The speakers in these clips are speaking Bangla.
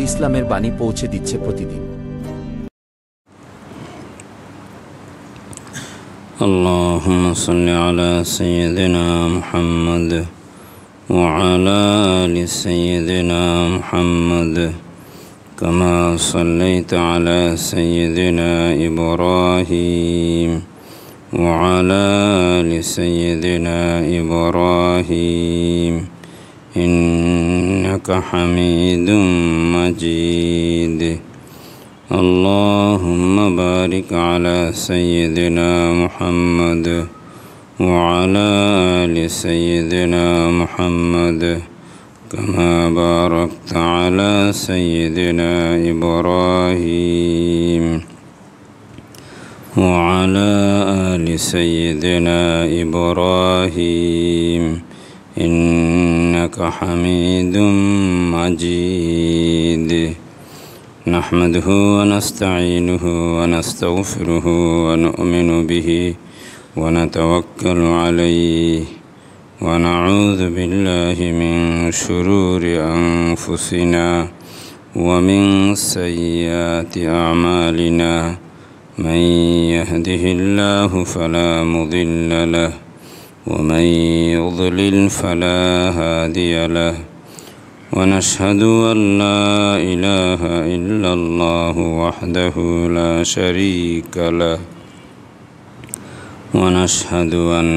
ইসলামের বাণী পৌঁছে দিচ্ছে প্রতিদিন। اللهم صل على سيدنا محمد وعلى آل سيدنا محمد كما صليت على سيدنا إبراهيم وعلى آل سيدنا إبراهيم إنك حميد مجيد. اللهم بارك على سيدنا محمد وعلى آل سيدنا محمد كما باركت على سيدنا إبراهيم وعلى آل سيدنا إبراهيم إنك حميد مجيد. نحمده ونستعينه ونستغفره ونؤمن به ونتوكل عليه ونعوذ بالله من شرور أنفسنا ومن سيئات أعمالنا. من يهده الله فلا مضل له ومن يضلل فلا هادي له. ونشهد أن لا إله إلا الله وحده لا شريك له. ونشهد أن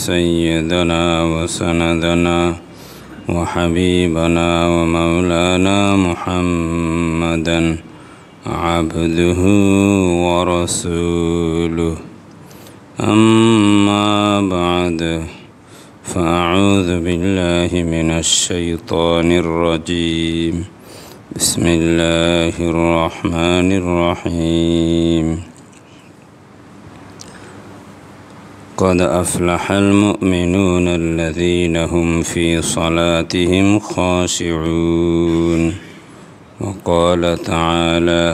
سيدنا وسندنا وحبيبنا ومولانا محمدا عبده ورسوله. أما بعد فأعوذ بالله من الشيطان الرجيم. بسم الله الرحمن الرحيم. قد أفلح المؤمنون الذين هم في صلاتهم خاشعون. وقال تعالى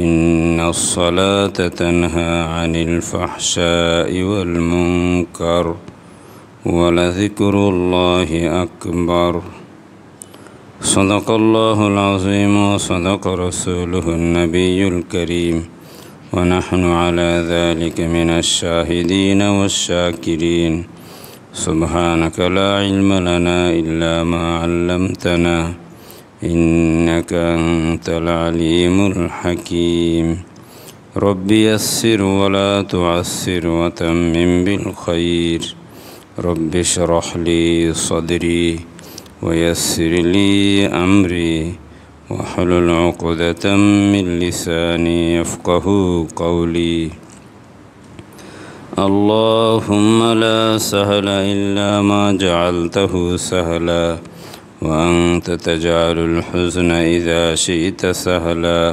إن الصلاة تنهى عن الفحشاء والمنكر ولذكر الله أكبر. صدق الله العظيم وصدق رسوله النبي الكريم ونحن على ذلك من الشاهدين والشاكرين. سبحانك لا علم لنا إلا ما علمتنا إنك أنت العليم الحكيم. رب يسر ولا تعسر وتمم بالخير. رب اشرح لي صدري ويسر لي أمري واحلل عقدة من لساني يفقه قولي. اللهم لا سهل إلا ما جعلته سهلا وأنت تجعل الحزن إذا شئت سهلا.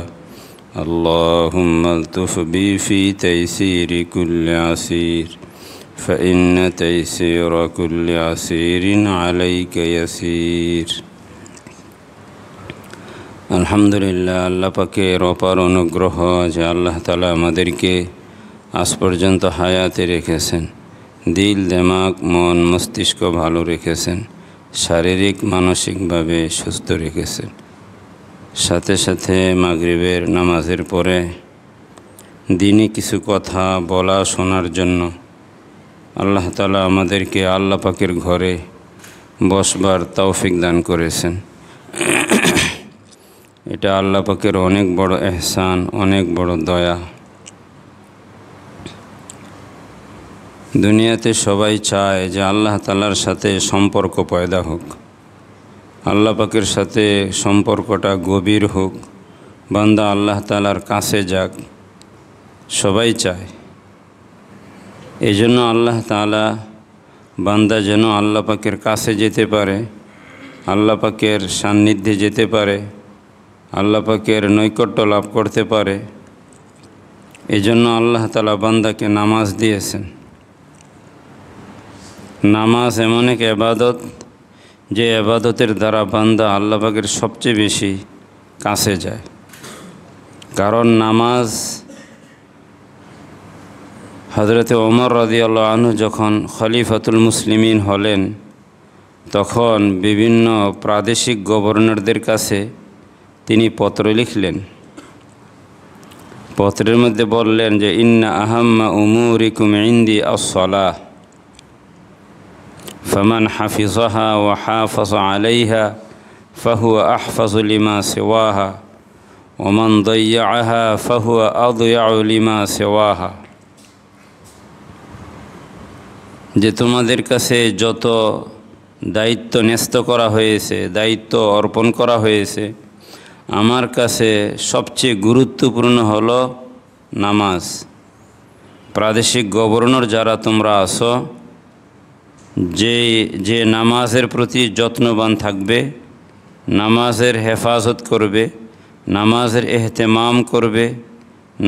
اللهم الطف بي في تيسير كل عسير فإن تيسير كل عسير عليك يسير. আলহামদুলিল্লাহ, আল্লাহ পাকের অপার অনুগ্রহ যে আল্লাহ তাআলা আমাদেরকে আজ পর্যন্ত হায়াতে রেখেছেন, দিল দিমাগ মন মস্তিষ্ক ভালো রেখেছেন, শারীরিক মানসিকভাবে সুস্থ রেখেছেন। সাথে সাথে মাগরিবের নামাজের পরে দিনে কিছু কথা বলা শোনার জন্য আল্লাহ তাআলা আমাদেরকে আল্লাহ পাকের ঘরে বসবার তৌফিক দান করেছেন। এটা আল্লাহ পাকের অনেক বড় এহসান, অনেক বড় দয়া। দুনিয়াতে সবাই চায় যে আল্লাহ তাআলার সাথে সম্পর্ক পয়দা হোক, আল্লাহ পাকের সাথে সম্পর্কটা গভীর হোক, বান্দা আল্লাহ তাআলার কাছে যাক, সবাই চায়। এই জন্য আল্লাহ তাআলা বান্দা যেন আল্লাহ পাকের কাছে যেতে পারে, আল্লাহ পাকের সান্নিধ্যে যেতে পারে, আল্লাহ পাকের নৈকট্য লাভ করতে পারে, এই জন্য আল্লাহ তাআলা বান্দাকে নামাজ দিয়েছেন। নামাজ এমন এক ইবাদত যে ইবাদতের দ্বারা বান্দা আল্লাহ পাকের সবচেয়ে বেশি কাছে যায়। কারণ নামাজ হযরতে ওমর রাদিয়াল্লাহু আনহু যখন খলিফাতুল মুসলিমিন হলেন, তখন বিভিন্ন প্রাদেশিক গভর্নরদের কাছে তিনি পত্র লিখলেন। পত্রের মধ্যে বললেন যে ইন্না আহাম্মা উমুরিকুম ইন্দি আস-সালাহ ফামান হাফিজাহা ওয়া হাফাযা আলাইহা ফাহুয়া আহফাযু লিমা সিওয়াহা ওয়া মান দায়্যাআহা ফাহুয়া আদয়াউ লিমা সিওয়াহা। যে তোমাদের কাছে যত দায়িত্ব ন্যস্ত করা হয়েছে, দায়িত্ব অর্পণ করা হয়েছে, আমার কাছে সবচেয়ে গুরুত্বপূর্ণ হলো নামাজ। প্রাদেশিক গভর্নর যারা তোমরা আছো, যে নামাজের প্রতি যত্নবান থাকবে, নামাজের হেফাজত করবে, নামাজের এহতেমাম করবে,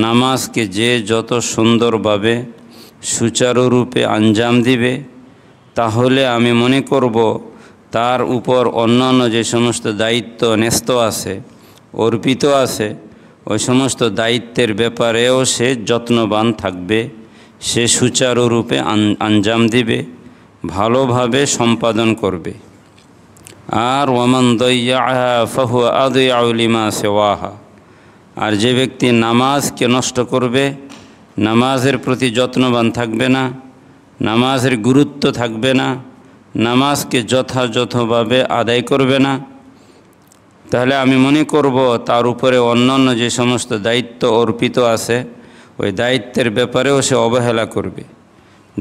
নামাজকে যে যত সুন্দরভাবে সুচারুরূপে আঞ্জাম দিবে, তাহলে আমি মনে করব তার উপর অন্যান্য যে সমস্ত দায়িত্ব ন্যস্ত আছে, অর্পিত আছে, ওই সমস্ত দায়িত্বের ব্যাপারেও সে যত্নবান থাকবে, সে সুচারুরূপে আঞ্জাম দিবে, ভালোভাবে সম্পাদন করবে। আর ওয়ামান দায়্যাআহা ফাহুয়া আদয়াউ লিমা সিওয়াহা। আর যে ব্যক্তি নামাজকে নষ্ট করবে, নামাজের প্রতি যত্নবান থাকবে না, নামাজের গুরুত্ব থাকবে না, নামাজকে যথাযথভাবে আদায় করবে না, তাহলে আমি মনে করব তার উপরে অন্যান্য যে সমস্ত দায়িত্ব অর্পিত আছে, ওই দায়িত্বের ব্যাপারেও সে অবহেলা করবে,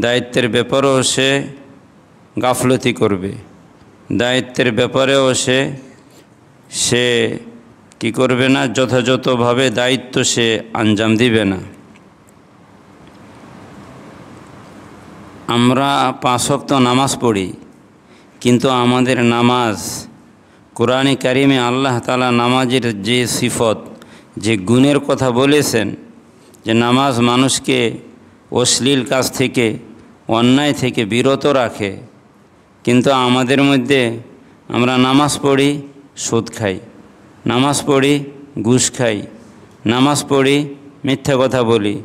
দায়িত্বের ব্যাপারেও সে গাফলতি করবে, দায়িত্বের ব্যাপারেও সে কি করবে না, যথাযথভাবে দায়িত্ব সে আঞ্জাম দিবে না। আমরা 5 ওয়াক্ত নামাজ পড়ি, কিন্তু আমাদের নামাজ, কোরআনে কারিমে আল্লাহ তাআলা নামাজের যে সিফত, যে গুণের কথা বলেছেন, যে নামাজ মানুষকে অশ্লীল কাজ থেকে, অন্যায় থেকে বিরত রাখে, কিন্তু আমাদের মধ্যে আমরা নামাজ পড়ি, সুদ খাই, নামাজ পড়ি, ঘুষ খাই, নামাজ পড়ি, মিথ্যা কথা বলি,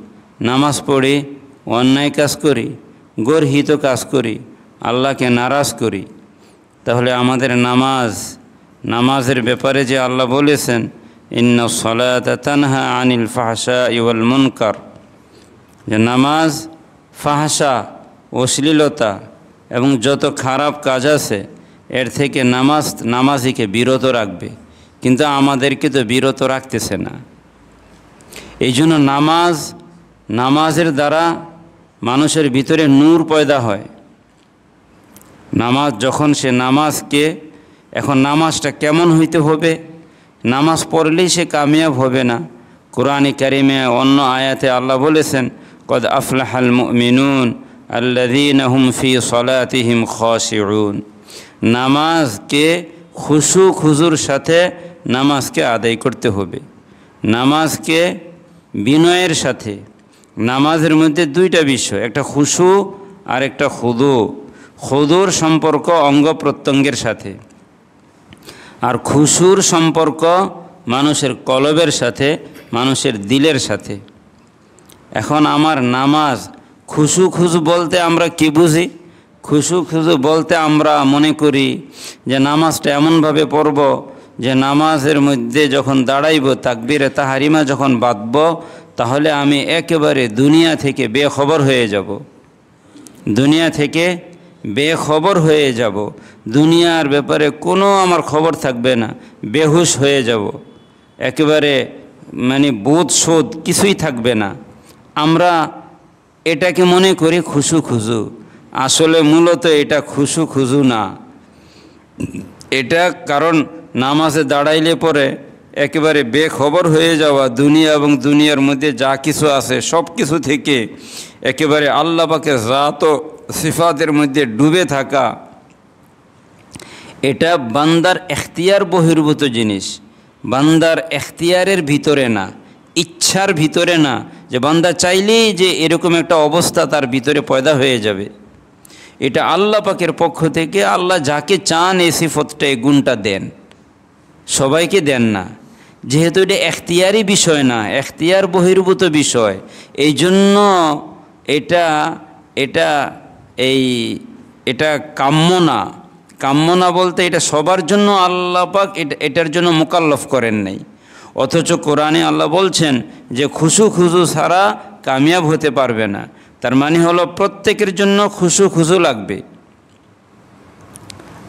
নামাজ পড়ি, অন্যায় কাজ করি, গর্হিত কাজ করি, আল্লাহকে নারাজ করি। তাহলে আমাদের নামাজের ব্যাপারে যে আল্লাহ বলেছেন ইন্নাস সালাতা তানহা আনিল ফাহশাই ওয়াল মুনকার, যে নামাজ ফাহশা, অশ্লীলতা এবং যত খারাপ কাজ আছে এর থেকে নামাজিকে বিরত রাখবে, কিন্তু আমাদেরকে তো বিরত রাখতেছে না। এই জন্য নামাজের দ্বারা মানুষের ভিতরে নূর পয়দা হয়। নামাজ যখন সে এখন নামাজটা কেমন হইতে হবে, নামাজ পড়লেই সে কামিয়াব হবে না। কোরআনে কারিমে অন্য আয়াতে আল্লাহ বলেছেন কদ আফলাহাল মুমিনুন আল্লাযীনা হুম ফি সলাতিহিম খাশিউন। নামাজকে খুশু খুজুর সাথে নামাজকে আদায় করতে হবে, নামাজকে বিনয়ের সাথে। নামাজের মধ্যে 2টা বিষয়, একটা খুশু আর একটা খুদুর সম্পর্ক অঙ্গ প্রত্যঙ্গের সাথে, আর খুশুর সম্পর্ক মানুষের কলবের সাথে, মানুষের দিলের সাথে। এখন আমার নামাজ খুশু বলতে আমরা কি বুঝি? খুশু বলতে আমরা মনে করি যে নামাজটা এমনভাবে পড়ব যে নামাজের মধ্যে যখন দাঁড়াইব, তাকবীরে তাহারিমা যখন বাঁধব, তাহলে আমি একেবারে দুনিয়া থেকে বেখবর হয়ে যাব, দুনিয়া থেকে বেখবর হয়ে যাব, দুনিয়ার ব্যাপারে কোনো আমার খবর থাকবে না, বেহুশ হয়ে যাব, একেবারে বোধ শোধ কিছুই থাকবে না। আমরা এটাকে মনে করি খুশু, আসলে মূলত এটা খুশু না। এটা কারণ নামাজে দাঁড়াইলে পরে একেবারে বেখবর হয়ে যাওয়া, দুনিয়া এবং দুনিয়ার মধ্যে যা কিছু আছে সব কিছু থেকে একেবারে আল্লাহ পাকের জাত ও সিফাতের মধ্যে ডুবে থাকা, এটা বান্দার এখতিয়ার বহির্ভূত জিনিস, বান্দার এখতিয়ারের ভিতরে না, ইচ্ছার ভিতরে না, যে বান্দা চাইলেই যে এরকম একটা অবস্থা তার ভিতরে পয়দা হয়ে যাবে। এটা আল্লাহ পাকের পক্ষ থেকে, আল্লাহ যাকে চান এই সিফতটা, এই গুণটা দেন, সবাইকে দেন না। যেহেতু এটা এখতিয়ারি বিষয় না, এখতিয়ার বহির্ভূত বিষয়, এই জন্য এটা কাম্য না বলতে এটা সবার জন্য আল্লাহ পাক এটার জন্য মুকাল্লাফ করেন নাই। অথচ কোরআনে আল্লাহ বলছেন যে খুশু খুজু ছাড়া কামিয়াব হতে পারবে না। তার মানে হলো প্রত্যেকের জন্য খুশু খুজু লাগবে,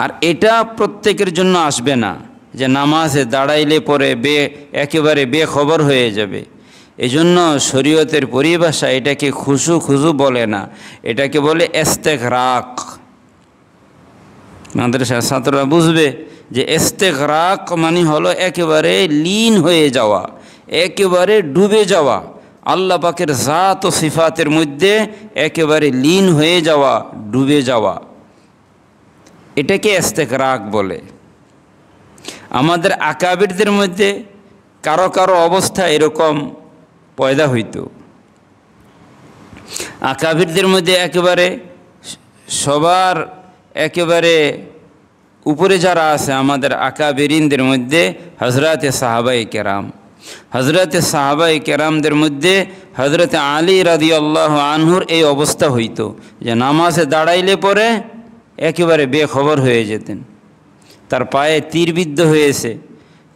আর এটা প্রত্যেকের জন্য আসবে না যে নামাজে দাঁড়াইলে পরে একেবারে বেখবর হয়ে যাবে। এজন্য শরীয়তের পরিভাষা এটাকে খুশু খুজু বলে না, এটাকে বলে ইস্তেগরাক। মাদ্রাসার ছাত্ররা বুঝবে যে ইস্তেগরাক মানে হলো একেবারে লীন হয়ে যাওয়া, একেবারে ডুবে যাওয়া, আল্লাহ পাকের জাত ও সিফাতের মধ্যে একেবারে লীন হয়ে যাওয়া, ডুবে যাওয়া, এটাকে ইস্তেগরাক বলে। আমাদের আকাবিরদের মধ্যে কারো কারো অবস্থা এরকম পয়দা হইতো। আকাবিরদের মধ্যে একেবারে সবার একেবারে উপরে যারা আছে আমাদের আকাবিরিনদের মধ্যে হজরতে সাহাবায়ে কেরাম, হজরতে সাহাবায়ে কেরামদের মধ্যে হজরতে আলী রাদিয়াল্লাহু আনহুর এই অবস্থা হইতো যে নামাজে দাঁড়াইলে পরে একেবারে বেখবর হয়ে যেতেন। তার পায়ে তীর বিদ্ধ হয়েছে,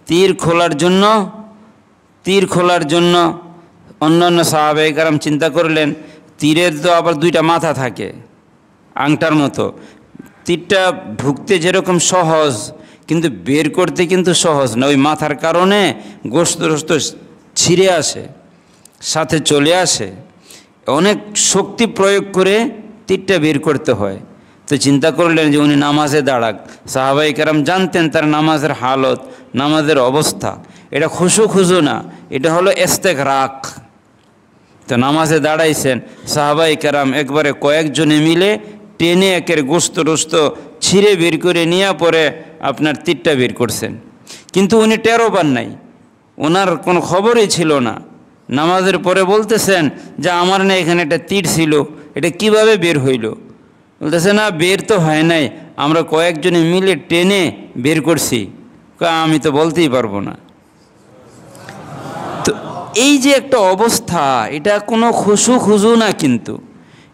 তীর খোলার জন্য অন্যান্য সাহাবায়ে কেরাম চিন্তা করলেন, তীরের তো আবার দুইটা মাথা থাকে আংটার মতো, তীরটা ঢুকতে যেরকম সহজ কিন্তু বের করতে কিন্তু সহজ না, ওই মাথার কারণে গোশত ছিঁড়ে আসে, সাথে চলে আসে, অনেক শক্তি প্রয়োগ করে তীরটা বের করতে হয়। তো চিন্তা করলেন যে উনি নামাজে দাঁড়াক। সাহাবায়ে কেরাম জানতেন তার নামাজের হালত, নামাজের অবস্থা, এটা খুশু খুজু না, এটা হলো ইস্তেগরাক। তো নামাজে দাঁড়াইছেন, সাহাবায়ে কেরাম একবারে কয়েকজনে মিলে টেনে একের গোশত ছিঁড়ে বের করে নিয়ে পরে আপনার তীরটা বের করছেন, কিন্তু উনি টেরও পান নাই, ওনার কোনো খবরই ছিল না। নামাজের পরে বলতেছেন যে আমার না এখানে একটা তীর ছিল, এটা কিভাবে বের হইল? বলতেছে না, বের তো হয় নাই, আমরা কয়েকজনে মিলে টেনে বের করছি। আমি তো বলতেই পারবো না। তো এই যে একটা অবস্থা, এটা কোনো খুশু খুজু না, কিন্তু